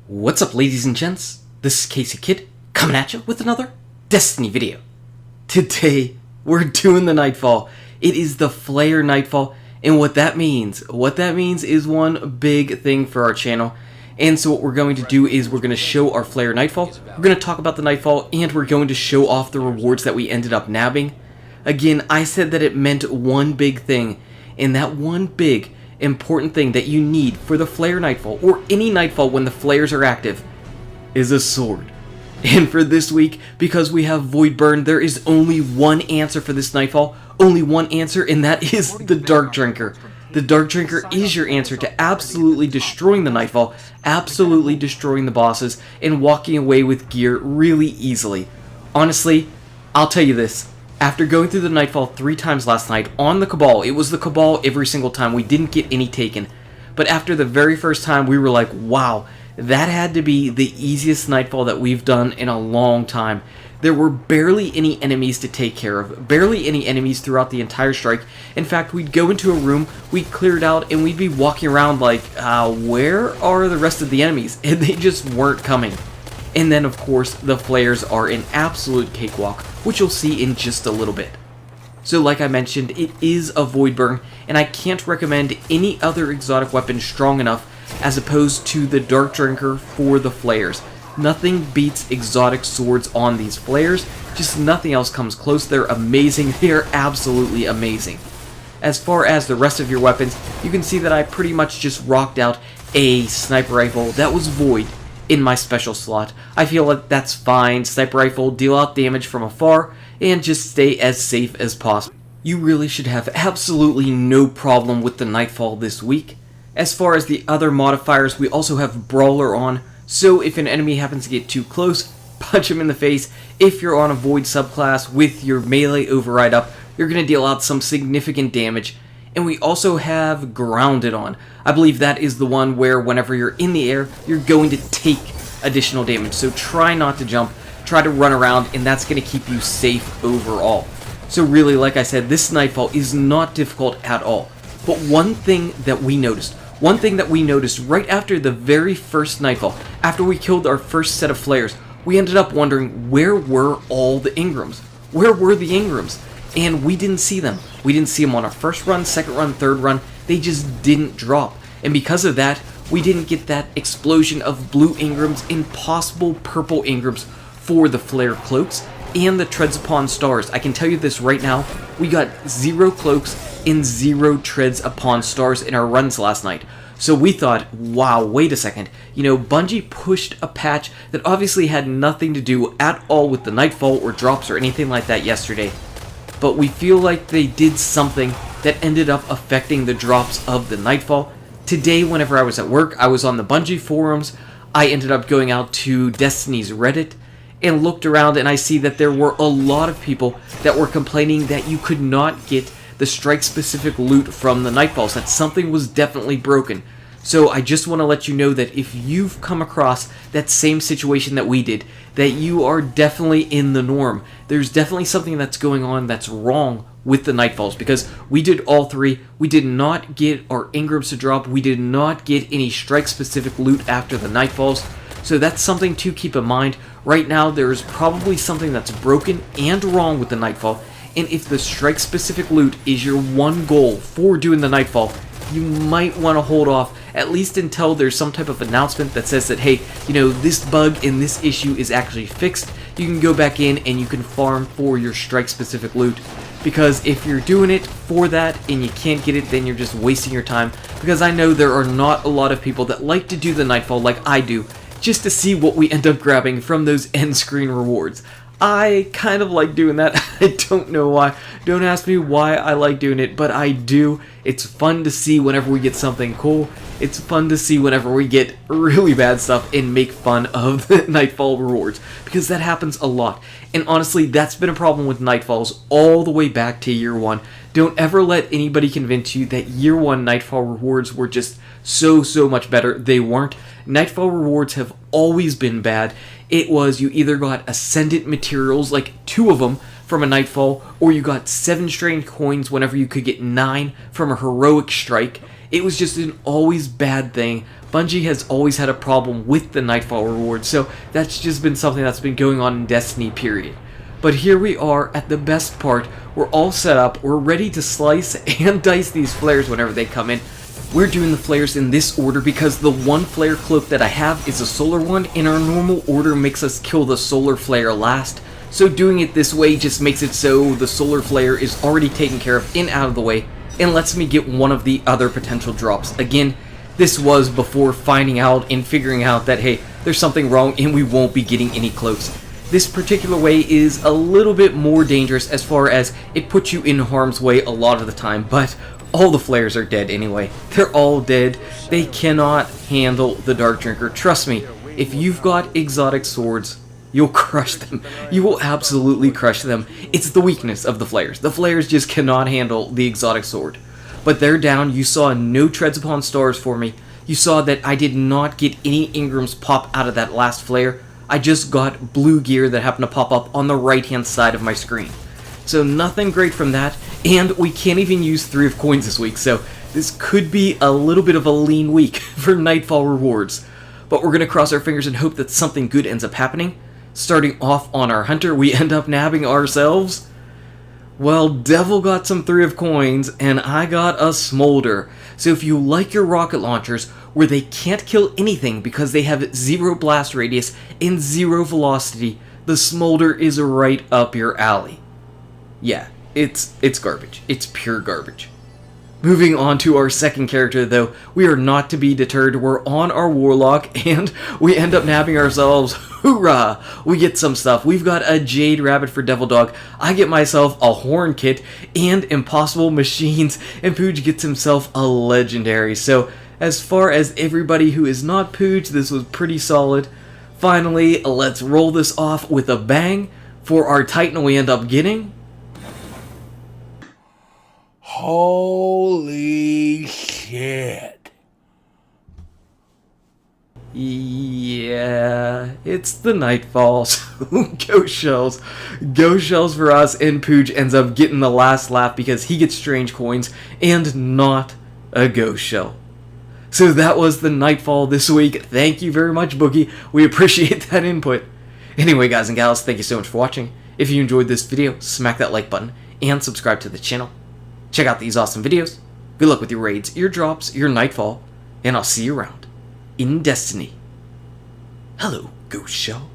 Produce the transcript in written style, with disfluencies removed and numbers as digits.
What's up, ladies and gents? This is KSigKid coming at you with another Destiny video. Today, we're doing the Nightfall. It is the Flayer Nightfall, and what that means is one big thing for our channel. And so what we're going to do is we're going to show our Flayer Nightfall, we're going to talk about the Nightfall, and we're going to show off the rewards that we ended up nabbing. Again, I said that it meant one big thing, and that one big important thing that you need for the Flayer Nightfall, or any Nightfall when the Flayers are active, is a sword. And for this week, because we have Void Burn, there is only one answer for this Nightfall, only one answer, and that is the Dark Drinker. The Dark Drinker is your answer to absolutely destroying the Nightfall, absolutely destroying the bosses, and walking away with gear really easily. Honestly, I'll tell you this. After going through the Nightfall 3 times last night on the Cabal, it was the Cabal every single time. We didn't get any taken. But after the very first time, we were like, wow, that had to be the easiest Nightfall that we've done in a long time. There were barely any enemies to take care of, barely any enemies throughout the entire strike. In fact, we'd go into a room, we'd clear it out, and we'd be walking around like, where are the rest of the enemies? And they just weren't coming. And then, of course, the Flayers are an absolute cakewalk, which you'll see in just a little bit. So like I mentioned, it is a Void Burn, and I can't recommend any other exotic weapon strong enough as opposed to the Dark Drinker for the Flayers. Nothing beats exotic swords on these Flayers, just nothing else comes close. They're amazing, they're absolutely amazing. As far as the rest of your weapons, you can see that I pretty much just rocked out a sniper rifle that was Void in my special slot. I feel like that's fine. Sniper rifle, deal out damage from afar, and just stay as safe as possible. You really should have absolutely no problem with the Nightfall this week. As far as the other modifiers, we also have Brawler on, so if an enemy happens to get too close, punch him in the face. If you're on a Void subclass with your melee override up, you're going to deal out some significant damage. And we also have Grounded on. I believe that is the one where whenever you're in the air, you're going to take additional damage. So try not to jump, try to run around, and that's going to keep you safe overall. So really, like I said, this Nightfall is not difficult at all. But one thing that we noticed right after the very first Nightfall, after we killed our first set of Flayers, we ended up wondering, where were all the Ingrams? Where were the Ingrams? And we didn't see them. We didn't see them on our first run, second run, third run. They just didn't drop. And because of that, we didn't get that explosion of blue Ingrams and possible purple Ingrams for the Flayer Cloaks and the Treads Upon Stars. I can tell you this right now, we got 0 Cloaks and 0 Treads Upon Stars in our runs last night. So we thought, wow, wait a second. You know, Bungie pushed a patch that obviously had nothing to do at all with the Nightfall or drops or anything like that yesterday. But we feel like they did something that ended up affecting the drops of the Nightfall. Today, whenever I was at work, I was on the Bungie forums. I ended up going out to Destiny's Reddit and looked around, and I see that there were a lot of people that were complaining that you could not get the strike-specific loot from the Nightfalls, that something was definitely broken. So I just want to let you know that if you've come across that same situation that we did, that you are definitely in the norm. There's definitely something that's going on that's wrong with the Nightfalls, because we did all 3. We did not get our Ingrams to drop. We did not get any strike-specific loot after the Nightfalls. So that's something to keep in mind. Right now, there's probably something that's broken and wrong with the Nightfall. And if the strike-specific loot is your one goal for doing the Nightfall, you might want to hold off, at least until there's some type of announcement that says that, hey, you know, this bug in this issue is actually fixed. You can go back in and you can farm for your strike-specific loot. Because if you're doing it for that and you can't get it, then you're just wasting your time. Because I know there are not a lot of people that like to do the Nightfall like I do, just to see what we end up grabbing from those end screen rewards. I kind of like doing that. I don't know why. Don't ask me why I like doing it, but I do. It's fun to see whenever we get something cool. It's fun to see whenever we get really bad stuff and make fun of the Nightfall rewards, because that happens a lot. And honestly, that's been a problem with Nightfalls all the way back to year 1. Don't ever let anybody convince you that year 1 Nightfall rewards were just so much better. They weren't. Nightfall rewards have always been bad. It was you either got Ascendant materials, like 2 of them from a Nightfall, or you got 7 strange coins whenever you could get 9 from a Heroic Strike. It was just an always bad thing Bungie has always had a problem with the Nightfall Rewards, so that's just been something that's been going on in Destiny, period. But here we are at the best part. We're all set up, we're ready to slice and dice these flares whenever they come in. We're doing the flares in this order because the one Flayer Cloak that I have is a solar one, and our normal order makes us kill the solar Flayer last. So doing it this way just makes it so the solar Flayer is already taken care of and out of the way, and lets me get one of the other potential drops. Again, this was before finding out and figuring out that, hey, there's something wrong and we won't be getting any cloaks. This particular way is a little bit more dangerous as far as it puts you in harm's way a lot of the time, but all the flares are dead anyway. They're all dead. They cannot handle the Dark Drinker. Trust me, if you've got exotic swords, you'll crush them. You will absolutely crush them. It's the weakness of the flares. The flares just cannot handle the exotic sword. But they're down. You saw no treads upon stars for me. You saw that I did not get any Ingrams pop out of that last flare. I just got blue gear that happened to pop up on the right hand side of my screen. So nothing great from that, and we can't even use 3 of coins this week, so this could be a little bit of a lean week for Nightfall Rewards. But we're going to cross our fingers and hope that something good ends up happening. Starting off on our hunter, we end up nabbing ourselves, well, Devil got some 3 of coins, and I got a Smolder. So if you like your rocket launchers, where they can't kill anything because they have 0 blast radius and 0 velocity, the Smolder is right up your alley. Yeah, it's garbage. It's pure garbage. Moving on to our second character, though, we are not to be deterred. We're on our Warlock, and we end up nabbing ourselves. Hoorah! We get some stuff. We've got a Jade Rabbit for Devil Dog. I get myself a Horn Kit and Impossible Machines, and Pooj gets himself a Legendary. So, as far as everybody who is not Pooj, this was pretty solid. Finally, let's roll this off with a bang. For our Titan, we end up getting... Holy shit. Yeah, it's the Nightfall, so go shells. Go shells for us, and Pooj ends up getting the last laugh because he gets strange coins and not a ghost shell. So that was the Nightfall this week. Thank you very much, Boogie. We appreciate that input. Anyway, guys and gals, thank you so much for watching. If you enjoyed this video, smack that like button and subscribe to the channel. Check out these awesome videos. Good luck with your raids, your drops, your Nightfall, and I'll see you around in Destiny. Hello, Ghost Shell.